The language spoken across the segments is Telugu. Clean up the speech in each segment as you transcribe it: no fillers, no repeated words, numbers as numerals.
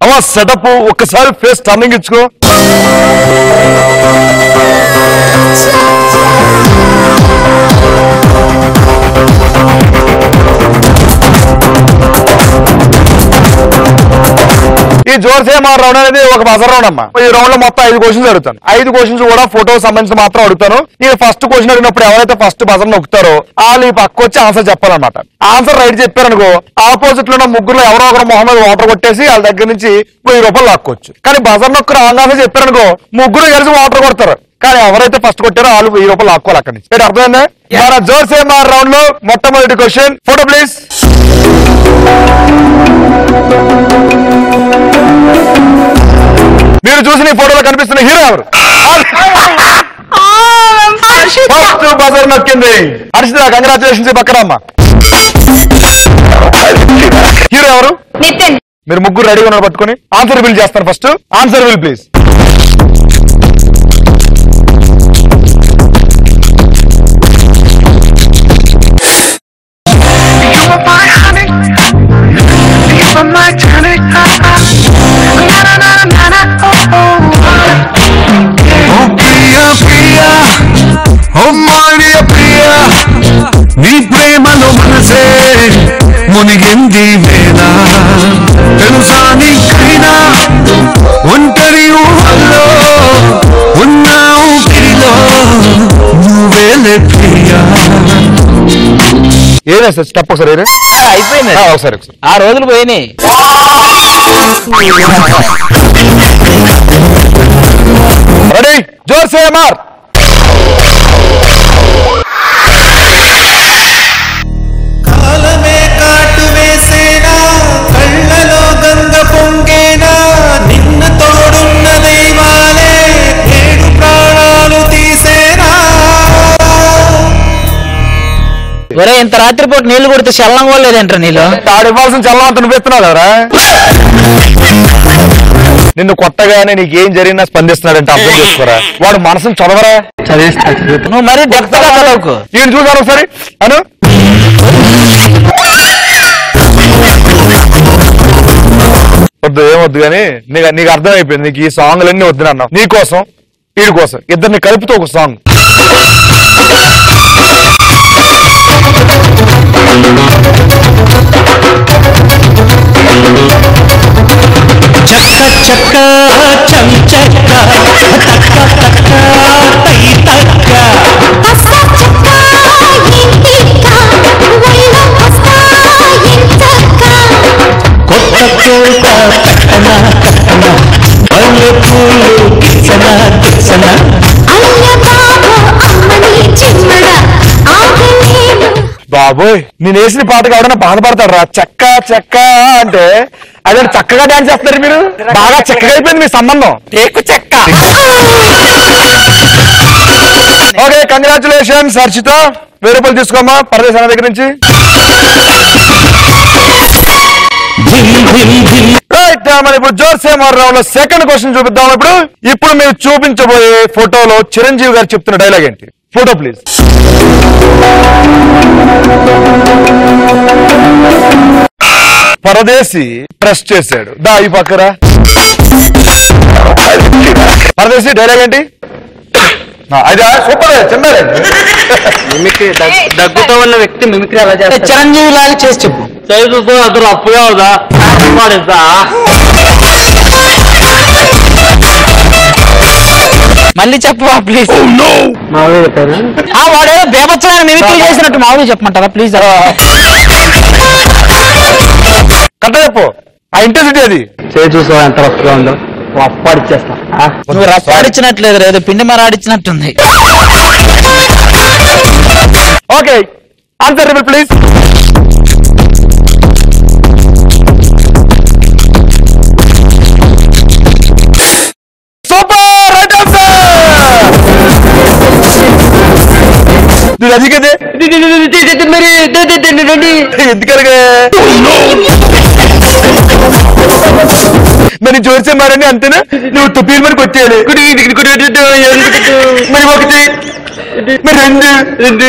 అమ్మా సెటప్ ఒక్కసారి ఫేస్ టర్నింగ్ ఇచ్చుకో. ఈ జోర్సేమా రౌండ్ అనేది ఒక బజర్ రౌండ్ అమ్మా. ఈ రౌండ్ లో మొత్తం 5 క్వశ్చన్స్ అడుగుతాను. 5 క్వశ్చన్స్ కూడా ఫోటో సంబంధించి మాత్రం అడుగుతాను. నేను ఫస్ట్ క్వశ్చన్ అడిగినప్పుడు ఎవరైతే ఫస్ట్ బజర్ నొక్కుతారో వాళ్ళు ఈ పక్క వచ్చి ఆన్సర్ చెప్పాలన్నమాట. ఆన్సర్ రైట్ చెప్పారనుకో ఆపోజిట్ లో ఉన్న ముగ్గురు ఎవరో ఒకరు మొహమ్మద్ వాటర్ కొట్టేసి వాళ్ళ దగ్గర నుంచి 1000 రూపాయలు లాక్కోవచ్చు. కానీ బజర్ నొక్కు రాంగ్ ఆన్సర్ చెప్పారనుకో ముగ్గురు కలిసి వాటర్ కొడతారు. కానీ ఎవరైతే ఫస్ట్ కొట్టారో వాళ్ళు 1000 రూపాయలు లాక్కోవాలి అక్కడి నుంచి. అర్థమైందా? మన జోర్సేమా రౌండ్ లో మొట్టమొదటి క్వశ్చన్. Photo please. మీరు చూసిన ఈ ఫోటోలో కనిపిస్తున్న హీరో ఎవరు? ఫస్ట్ బజర్ నొక్కింది హర్షిత. కంగ్రాచులేషన్స్. పక్కనమ్మా హీరో ఎవరు? నితిన్. మీరు ముగ్గురు రెడీగా ఉన్నారు పట్టుకుని ఆన్సర్ రివీల్ చేస్తారు. First answer reveal please. నీ ప్రేమలో మనసే మునిగింది వేళ తెలుసా నీకైనా ఒంటరి ఊహల్లో ఉన్నావు పిలో నువ్వేలే ప్రియా. ఏదే సార్ స్టెప్ ఒకసారి అయిపోయింది. ఒకసారి ఆ రోజులు పోయినాయి. రెడీ జోర్సేమా. కాలమే కాటు వేసేనా కళ్ళలో గంగ పొంగేనా నిన్న తోడున్న దైవాలే ఏడు ప్రాణాలు తీసేనా. ఒరే ఇంత రాత్రిపూట నీళ్లు కొడితే చల్లం కూడా లేదంటారు నీళ్ళు. తాడివ్వాల్సిన చల్లం అంత నువ్వేస్తున్నావు కదరా. నిన్ను కొత్తగానే నీకేం జరిగినా స్పందిస్తున్నాడంటే అర్థం చేసుకోరా. వాడు మనసును చదవరా. నువ్వు మరి డెప్త్ గా చదవకు. నేను చూసాను ఒకసారి అను. వద్దు ఏమొద్దు కానీ నీకు అర్థమైపోయింది. నీకు ఈ సాంగ్లన్నీ వద్దు అన్నావు. నీ కోసం వీడి కోసం ఇద్దరిని కలుపుతూ ఒక సాంగ్. చక్క చక్క చం చక్క తక్క తక్క తై తక్క కొత్త కోట కట్టన కట్టన మల్లె పూలు కిసన కిసన. బాబోయ్ నేను వేసిన పాటగా ఎవడన్నా బాధపడతాడు రా. చెక్క చెక్క అంటే అదే చక్కగా డాన్స్ చేస్తారు మీరు. బాగా చక్కగా అయిపోయింది మీ సంబంధం. టేకు చెక్క. Okay congratulations Harshita. 1000 రూపాయలు తీసుకోమ్మా పరదేశ్ అన్న దగ్గర నుంచి. మనం ఇప్పుడు జోర్సేమా రౌండ్ లో సెకండ్ క్వశ్చన్ చూపిద్దాం. ఇప్పుడు మీరు చూపించబోయే ఫోటోలో చిరంజీవి గారు చెప్తున్న డైలాగ్ ఏంటి? Photo please. పరదేశి ప్రెస్ చేశాడు. దా ఈ పక్కరా. పరదేశి డైలాగ్ ఏంటి? అదే సూపర్ చిన్నదే. మిమిక్రీ దగ్గుతో ఉన్న వ్యక్తి మిమిక్రీ అలా చేస్తాడు. చిరంజీవి లాగా చేసి చెప్పు. చదువుతో అతను అప్పుగా అవుదా మళ్ళీ చెప్పు ప్లీజ్. మామూలు చెప్పారు. వాడేదో బేబచ్చమైన మిమిక్రీ చేసినట్టు మామూలు చెప్పమంటారా ప్లీజ్? కరెక్ట్ చెప్పు. ఆ ఇంటెన్సిటీ అది చూసా ఎంత రఫ్గా ఉందో. అప్పాడిచ్చేస్తా. నువ్వు రప్పాడిచ్చినట్లేదు, ఏదో పిండి మరాడిచ్చినట్టుంది. Okay answer please. Super right answer. నువ్వు అది కదే ఎందుకనగా మరి జోర్సే మారని అంతేనా? నువ్వు తుప్పీలు మనకి వచ్చేయాలి. మరి ఒకటి మరి రెండు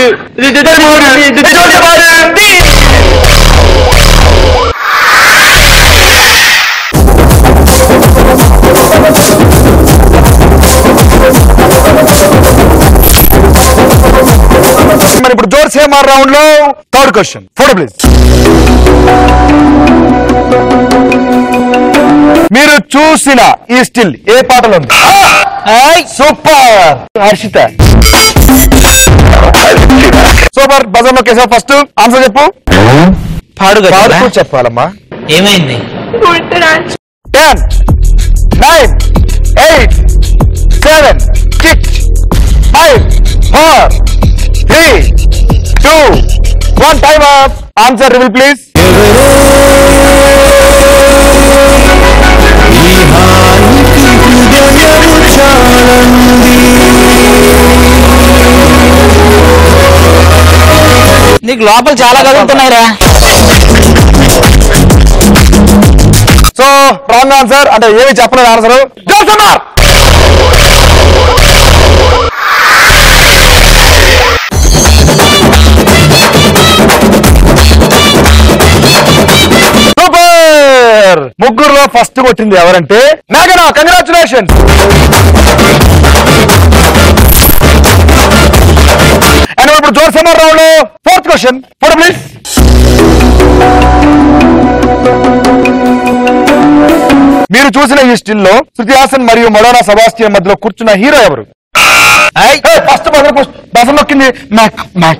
జోర్సేమార్ రౌండ్ లో థర్డ్ క్వశ్చన్. Photo please. మీరు చూసిన ఈ స్టిల్ ఏ పాటలో ఉంది? సూపర్ హర్షిత. సూపర్. బజర్ నొక్కేసావు. ఫస్ట్ ఆన్సర్ చెప్పు. పాడుతూ చెప్పాలమ్మా. ఏమైంది? 10 9 8 7 6 5 4 3 2 1 time up. Answer reveal please. నీకు లోపల చాలా కదులుతున్నాయిరా. So wrong answer. అంటే ఏమి చెప్పలేదు ఆన్సర్. జోర్సేమార్. సూపర్. ముగ్గురులో ఫస్ట్ కొట్టింది ఎవరంటే మేఘనా. కంగ్రాచులేషన్స్. అండ్ ఇప్పుడు జోర్సేమార్ రౌండ్ లో ఫోర్త్ క్వశ్చన్. Photo please. మీరు చూసిన ఈ స్టిల్ లో శృతి హాసన్ మరియు మడోనా సెబాస్టియన్ మధ్యలో కూర్చున్న హీరో ఎవరు? ఫస్ట్ బజర్ నొక్కింది మేఘనా.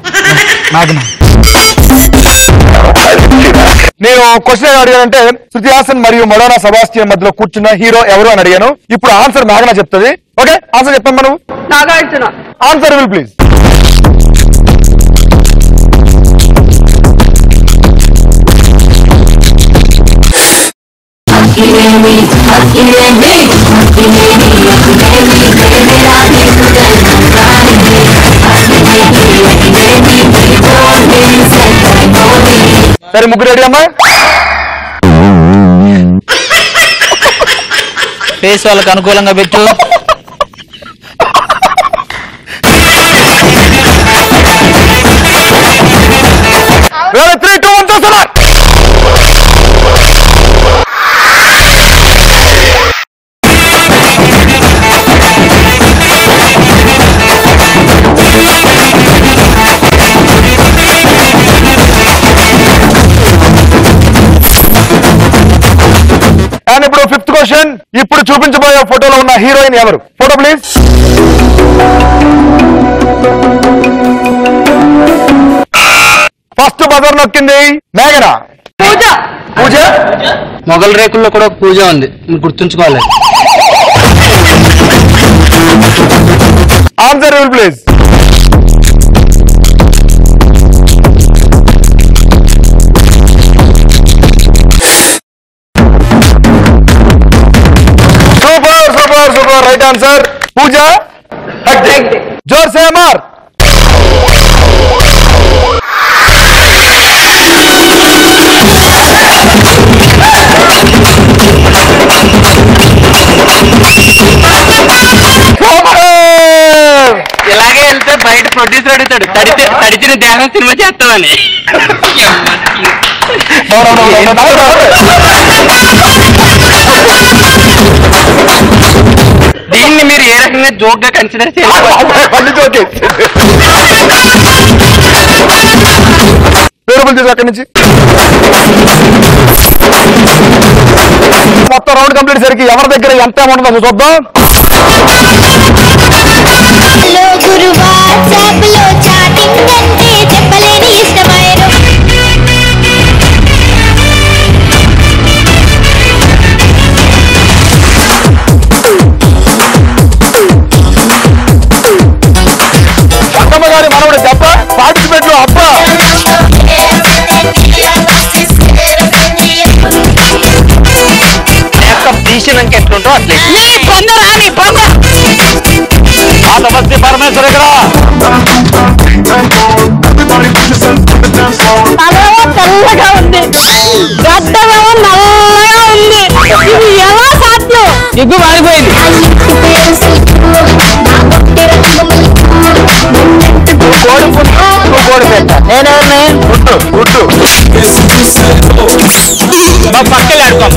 నేను క్వశ్చన్ అడిగానంటే శృతి హాసన్ మరియు మడోనా సెబాస్టియన్ మధ్యలో కూర్చున్న హీరో ఎవరు అని అడిగాను. ఇప్పుడు ఆన్సర్ మేఘనా చెప్తుంది. ఓకే ఆన్సర్ చెప్పాను మనం. నాగార్జున. Answer reveal please. సరే ముగ్గురు రెడీ అమ్మా. ఫేస్ వాళ్ళకి అనుకూలంగా పెట్టు. Ready, 3, 2, 1, start. అండ్ ఇప్పుడు ఫిఫ్త్ క్వశ్చన్. ఇప్పుడు చూపించబోయే ఫోటోలో ఉన్న హీరోయిన్ ఎవరు? Photo please. ఫస్ట్ బజర్ నొక్కింది మేఘనా. పూజ. పూజ. మొగల్ రేకుల్లో కూడా ఒక పూజ ఉంది, మీరు గుర్తుంచుకోవాలి. Answer reveal please. Super super super. Right answer Pooja. జోర్సేమార్. ఇలాగే వెళ్తే బయట ప్రొడ్యూసర్ అడుగుతాడు, తడిచిన దేహం సినిమా చేస్తామని. దీన్ని మీరు ఏ రకంగా జోక్ గా కన్సిడర్ చేయాలి? అక్కడి నుంచి మొత్తం రౌండ్ కంప్లీట్ సరికి ఎవరి దగ్గర ఎంత అమౌంట్ ఉందో చూద్దాం. అక్కమ్మ గారి మనవడు దెబ్బ పార్టిసిపేట్ లో అబ్బా. తీసినాక ఎట్లుంటో అట్లే ఆ సమస్య పరమేశ్వర ఇక్కడ తెల్లగా ఉంది, గడ్డమేమో నల్లగా ఉంది. ఇది ఎలా సాధ్యం? ఎగ్గు మారిపోయింది. కోడి పెట్ట నేనే గుట్టు గుట్టు మా పక్కన ఆడుకోం.